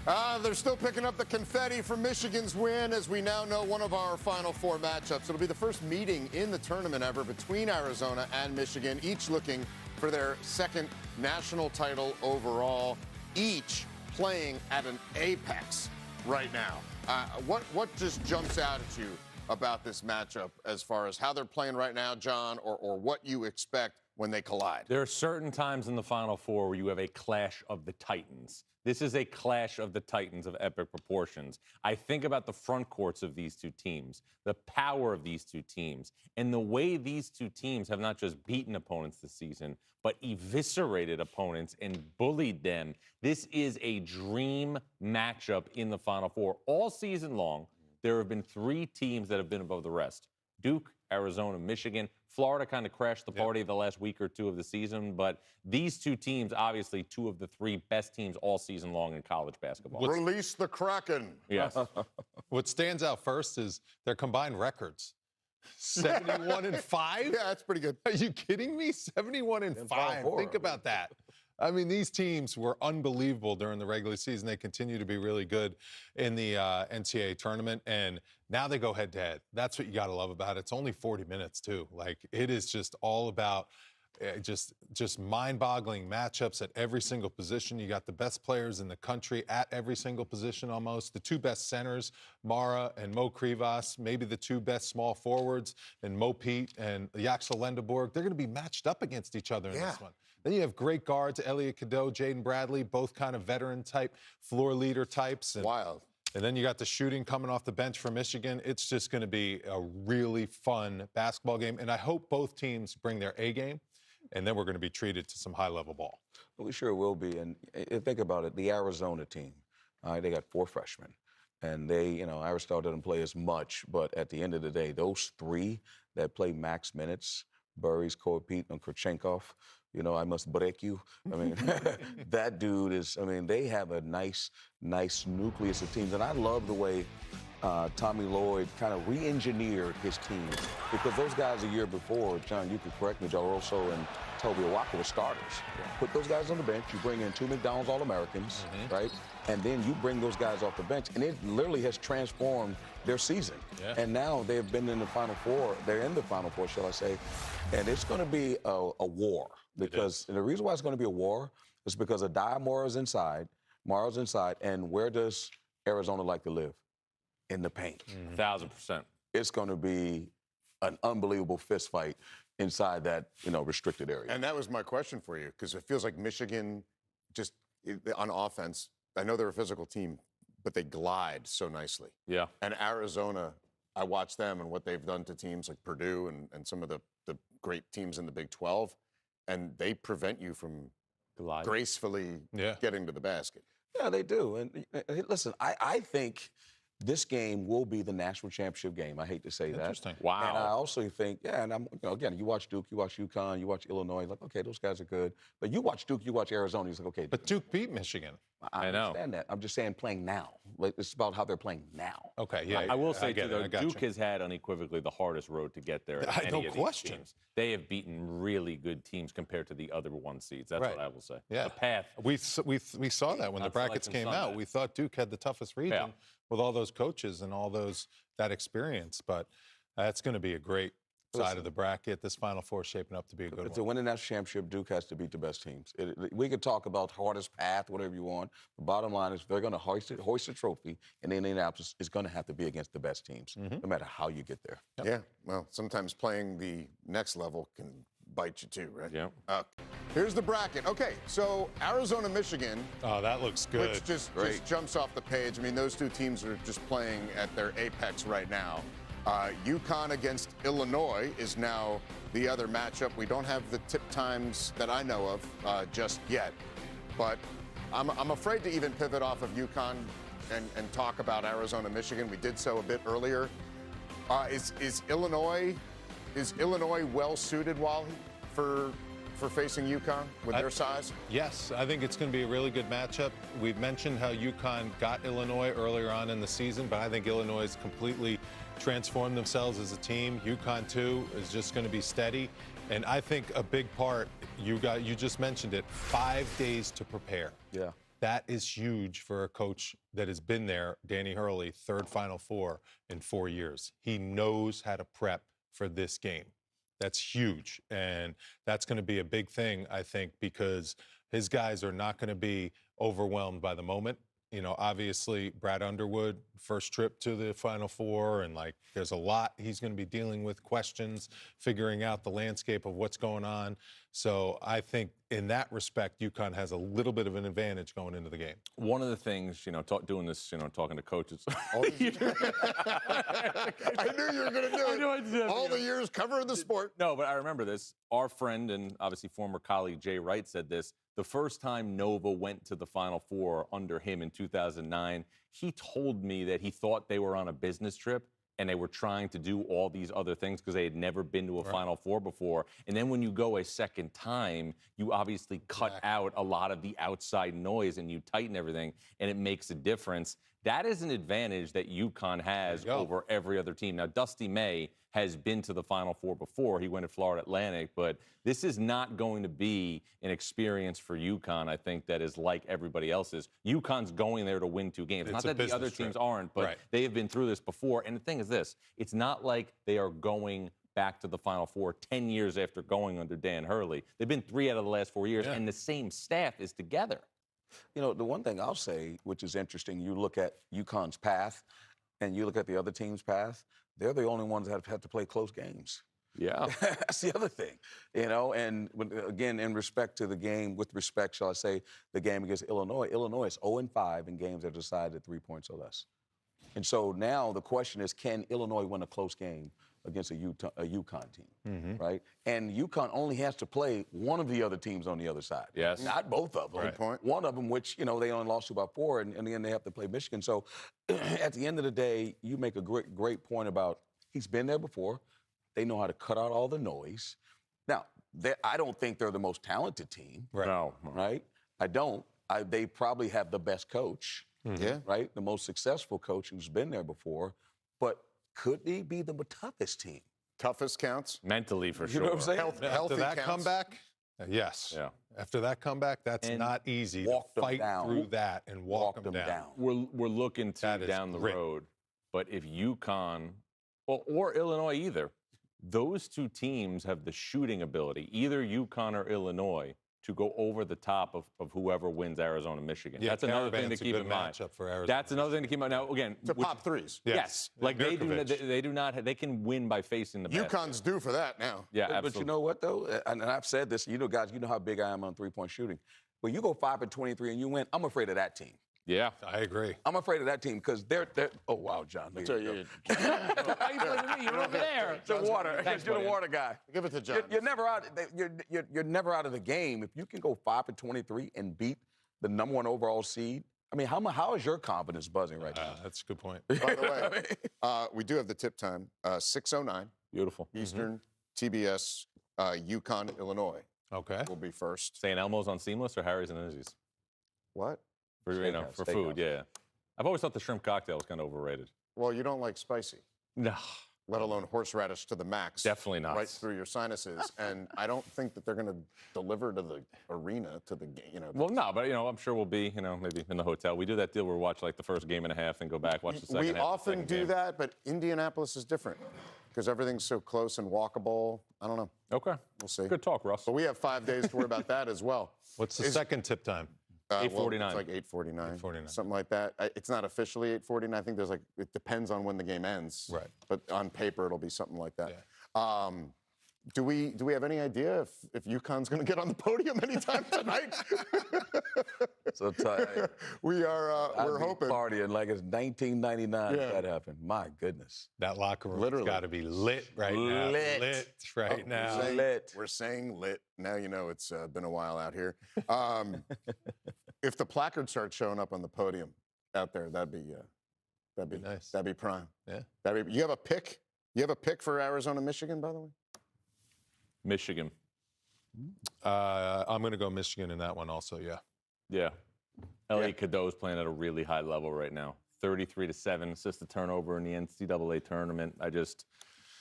They're still picking up the confetti from Michigan's win, as we now know one of our Final Four matchups. It'll be the first meeting in the tournament ever between Arizona and Michigan, each looking for their second national title overall, each playing at an apex right now. What just jumps out at you about this matchup as far as how they're playing right now, John, or what you expect when they collide? There are certain times in the Final Four where you have a clash of the titans. This is a clash of the titans of epic proportions. I think about the front courts of these two teams, the power of these two teams, and the way these two teams have not just beaten opponents this season, but eviscerated opponents and bullied them. This is a dream matchup in the Final Four. All season long, there have been three teams that have been above the rest: Duke, Arizona, Michigan. Florida kind of crashed the party the last week or two of the season, but these two teams, obviously two of the three best teams all season long in college basketball. Release the Kraken. Yes. What stands out first is their combined records. 71-5? Yeah, that's pretty good. Are you kidding me? 71-5. Think about that. I mean, these teams were unbelievable during the regular season. They continue to be really good in the NCAA tournament, and now they go head-to-head. That's what you got to love about it. It's only 40 minutes, too. Like, it is just all about just mind-boggling matchups at every single position. You got the best players in the country at every single position almost. The two best centers, Mara and Mo Krivas, maybe the two best small forwards, and Mo Pete and Yaxel Lendeborg. They're going to be matched up against each other in this one. Then you have great guards, Elliot Cadeau, Jaden Bradley, both kind of veteran-type, floor leader types. And, wild. And then you got the shooting coming off the bench for Michigan. It's just going to be a really fun basketball game. And I hope both teams bring their A game, and then we're going to be treated to some high-level ball. Well, we sure will be. And think about it, the Arizona team, they got 4 freshmen. And they, Aristotle doesn't play as much, but at the end of the day, those 3 that play max minutes, Burries, Pete, and Kurchenkov, I must break you. I mean, that dude is, they have a nice nucleus of teams. And I love the way Tommy Lloyd kind of re-engineered his team, because those guys a year before, John, you could correct me, Joe Rosso and Toby Awaka were starters. Put those guys on the bench, you bring in 2 McDonald's All-Americans, right? And then you bring those guys off the bench, and it literally has transformed their season. And now they've been in the Final Four. They're in the Final Four, shall I say. And it's going to be a war, because the reason why it's going to be a war is because Adiah Morrow's inside, and where does Arizona like to live? In the paint. 1,000%. It's going to be an unbelievable fist fight inside that, restricted area. And that was my question for you, because it feels like Michigan just on offense, I know they're a physical team, but they glide so nicely. Yeah. And Arizona, I watch them and what they've done to teams like Purdue and some of the great teams in the Big 12, and they prevent you from gracefully getting to the basket. Yeah, they do. And listen, I think this game will be the national championship game. I hate to say that. Interesting. Wow. And I also think, and again, you watch Duke, you watch UConn, you watch Illinois, like, okay, those guys are good. But you watch Duke, you watch Arizona, you're like, okay. But Duke beat Michigan. I understand that. I'm just saying playing now. Like, it's about how they're playing now. Okay, yeah. I will say, too, though, Duke you. has had unequivocally the hardest road to get there. No question. They have beaten really good teams compared to the other 1 seeds. That's what I will say. Yeah. The path. We saw that when the brackets came out. We thought Duke had the toughest region with all those coaches and all that experience. But that's going to be a great side of the bracket. This Final Four is shaping up to be a good one. To win the national championship, Duke has to beat the best teams. We could talk about hardest path, whatever you want. The bottom line is they're going to hoist a trophy, and Indianapolis is going to have to be against the best teams, no matter how you get there. Yeah, well, sometimes playing the next level can bite you too, right? Yeah. Here's the bracket. Okay, so Arizona, Michigan. Oh, that looks good. Which just jumps off the page. I mean, those two teams are just playing at their apex right now. UConn against Illinois is now the other matchup. We don't have the tip times that I know of just yet, but I'm afraid to even pivot off of UConn and talk about Arizona, Michigan. We did so a bit earlier. Is Illinois well suited, Wally, for facing UConn with their size? Yes, I think it's going to be a really good matchup. We've mentioned how UConn got Illinois earlier on in the season, but I think Illinois has completely transformed themselves as a team. UConn, too, is just going to be steady. And I think a big part, you just mentioned it, 5 days to prepare. Yeah. That is huge for a coach that has been there, Danny Hurley, third Final Four in 4 years. He knows how to prep for this game. That's huge. And that's going to be a big thing, I think, because his guys are not going to be overwhelmed by the moment. You know, obviously, Brad Underwood, first trip to the Final Four, and, like, there's a lot he's going to be dealing with, questions, figuring out the landscape of what's going on. So I think in that respect, UConn has a little bit of an advantage going into the game. One of the things, you know, doing this, you know, talking to coaches. I knew you were going to do it. All the years covering the sport. No, but I remember this. Our friend and obviously former colleague Jay Wright said this. The first time Nova went to the Final Four under him in 2009, he told me that he thought they were on a business trip and they were trying to do all these other things because they had never been to a Final Four before. And then when you go a second time, you obviously cut out a lot of the outside noise and you tighten everything, and it makes a difference. That is an advantage that UConn has over every other team. Now, Dusty May has been to the Final Four before. He went to Florida Atlantic, but this is not going to be an experience for UConn, I think, that is like everybody else's. UConn's going there to win 2 games. Not that the other teams aren't, but they have been through this before. And the thing is this, it's not like they are going back to the Final Four 10 years after going under Dan Hurley. They've been 3 out of the last 4 years, and the same staff is together. You know, the one thing I'll say, which is interesting, you look at UConn's path and you look at the other team's path, they're the only ones that have had to play close games. Yeah. That's the other thing, you know, and again, in respect to the game, with respect, shall I say, the game against Illinois, Illinois is 0-5 in games that are decided at 3 points or less. And so now the question is, can Illinois win a close game against a UConn team, right? And UConn only has to play one of the other teams on the other side. Yes. Not both of them. Good point. One of them, which, you know, they only lost to about 4, and in the end they have to play Michigan. So at the end of the day, you make a great point about he's been there before. They know how to cut out all the noise. Now, I don't think they're the most talented team. Right. No. Right? I don't. They probably have the best coach, right? The most successful coach who's been there before. But could they be the toughest team? Toughest counts? Mentally, for sure. You know what I'm saying? Healthy After that counts? comeback, yes. Yeah. After that comeback, that's not easy to fight through that and walk them down. We're looking to down the road, but if UConn or Illinois either, those 2 teams have the shooting ability, either UConn or Illinois, to go over the top of whoever wins Arizona, Michigan. Yeah, that's another thing to keep in mind. For Arizona. That's another thing to keep in mind. Now, again, To pop threes. Yes. Like they do not. They can win by facing the basket. UConn's due for that now. Yeah, absolutely. But you know what, though? And I've said this, you know, guys, you know how big I am on three-point shooting. When you go 5 and 23 and you win, I'm afraid of that team. Yeah. I agree. I'm afraid of that team because they're oh, wow, John. Why you blaming me? You're over there. It's the water. Thanks, You're the buddy. water guy. Give it to John. You're never out. You're never out of the game if you can go 5 and 23 and beat the #1 overall seed. I mean, how is your confidence buzzing right now? That's a good point. By the way, we do have the tip time, 6:09 Beautiful. Eastern, TBS, UConn, Illinois. Okay. Will be first. St. Elmo's on Seamless or Harry's and Izzy's? What? For Steakhouse. food, yeah. I've always thought the shrimp cocktail was kind of overrated. Well, you don't like spicy, No, let alone horseradish to the max. definitely not. Right through your sinuses. And I don't think that they're going to deliver to the arena, to the game, you know. Well, no, but, I'm sure we'll be, maybe in the hotel. We do that deal where we watch, like, the first game and a half and go back, watch the second half. We often do that, but Indianapolis is different because everything's so close and walkable. I don't know. Okay. We'll see. Good talk, Russ. But we have 5 days to worry about that as well. What's the second tip time? 8:49. Well, it's like 8:49. 8:49. Something like that. It's not officially 8:49. I think it depends on when the game ends. Right. But on paper, it'll be something like that. Yeah. Do we have any idea if UConn's going to get on the podium anytime tonight? So we're hoping. Partying like it's 1999 if that happened. My goodness. That locker room's Literally. got to be lit right now. Lit right now. We're saying lit. Now you know it's been a while out here. If the placards start showing up on the podium out there, that'd be nice. That'd be prime. Yeah. You have a pick? You have a pick for Arizona, Michigan, by the way? Michigan. I'm going to go Michigan in that one also, yeah. Yeah. Elliot Cadeau's playing at a really high level right now. 33-7, assist a turnover in the NCAA tournament.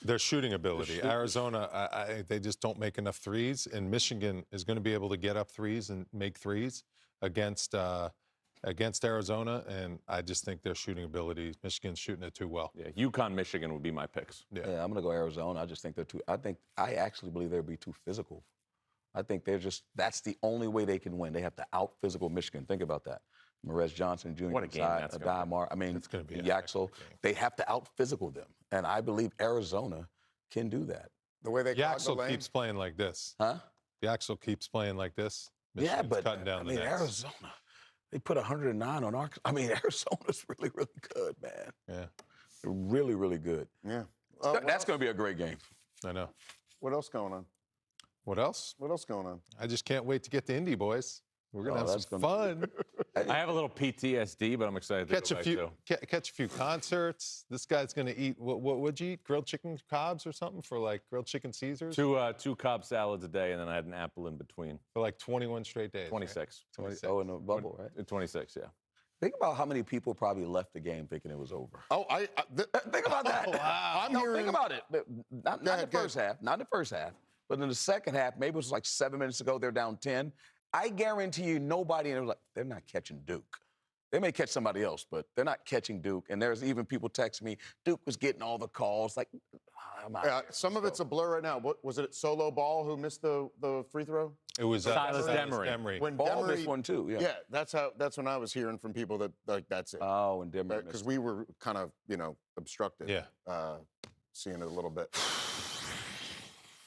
Their shooting ability. Arizona, they just don't make enough threes, and Michigan is going to be able to get up threes and make threes against against Arizona, and I just think their shooting ability, Michigan's shooting it too well. Yeah, UConn, Michigan would be my picks. Yeah, I'm going to go Arizona. I just think they're too. I actually believe they'll be too physical. I think that's the only way they can win. They have to out-physical Michigan. Think about that. Morez Johnson Jr. What a game that's going to be. I mean, It's going to be Yaxel. They have to out-physical them. And I believe Arizona can do that. The way they clog the Yaxel lane. keeps playing like this. Huh? Yaxel keeps playing like this. Yeah, Michigan's but cutting down I mean, the nets. Arizona, they put 109 on Arkansas. I mean, Arizona's really, really good, man. Yeah, They're really, really good. Yeah. That's going to be a great game. I know. What else going on? What else? What else going on? I just can't wait to get to Indy, boys. We're going to have some fun. I have a little PTSD, but I'm excited to Catch go a back few, to. catch a few concerts. This guy's going to eat, what would you eat? Grilled chicken cobs or something for like grilled chicken Caesars? Two Cobb salads a day, and then I had an apple in between. For like 21 straight days. 26. Right? 26. Oh, in the bubble, right? 26, yeah. Think about how many people probably left the game thinking it was over. Oh, Think about that. wow. I'm hearing. Think about it. Not in the first half. Not in the first half. But in the second half, maybe it was like 7 minutes ago, they're down 10. I guarantee you nobody, and it was like, they're not catching Duke. They may catch somebody else, but they're not catching Duke. And there's even people texting me, Duke was getting all the calls. Like, I'm out Some of it's a blur right now. What was it? Solo Ball who missed the free throw? It was Silas Demery. When Ball Demery missed one too. Yeah. Yeah, that's when I was hearing from people that like that's it. Oh, and Demery Because we were kind of obstructed. Yeah. Seeing it a little bit.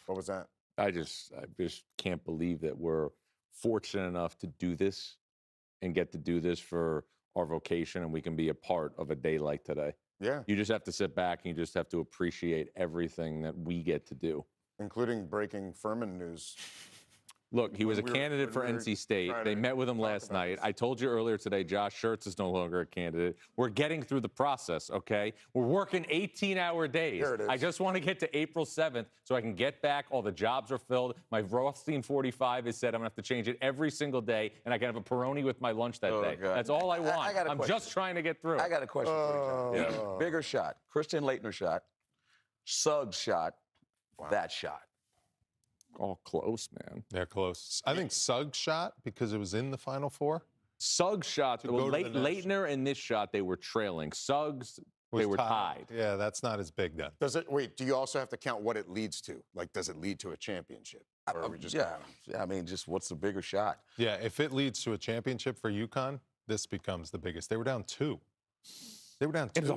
What was that? I just can't believe that we're fortunate enough to do this and get to do this for our vocation, and we can be a part of a day like today. Yeah. You just have to sit back and you just have to appreciate everything that we get to do. Including breaking Furman news. Look, he was a When we were- candidate for when we were NC State. trying They to met with him talk last about night. this. I told you earlier today, Josh Schertz is no longer a candidate. We're getting through the process, okay? We're working 18-hour days. There it is. I just want to get to April 7th so I can get back. All the jobs are filled. My Rothstein 45 is set. I'm going to have to change it every single day, and I can have a Peroni with my lunch that day. God. That's all I want. I got a I'm question. just trying to get through. I got a question for you, John. Oh. Bigger shot. Christian Laettner shot. Suggs shot. Wow. That shot. All close, man. They're close. I think Suggs shot because it was in the Final Four. Suggs shot. To Well, go to the net. Laettner and this shot, they were trailing. Suggs, they were tied. Yeah, that's not as big then. Do you also have to count what it leads to? Like, does it lead to a championship? Or are we just Yeah. I mean, just what's the bigger shot? Yeah, if it leads to a championship for UConn, this becomes the biggest. They were down 2. They were down 2. It was a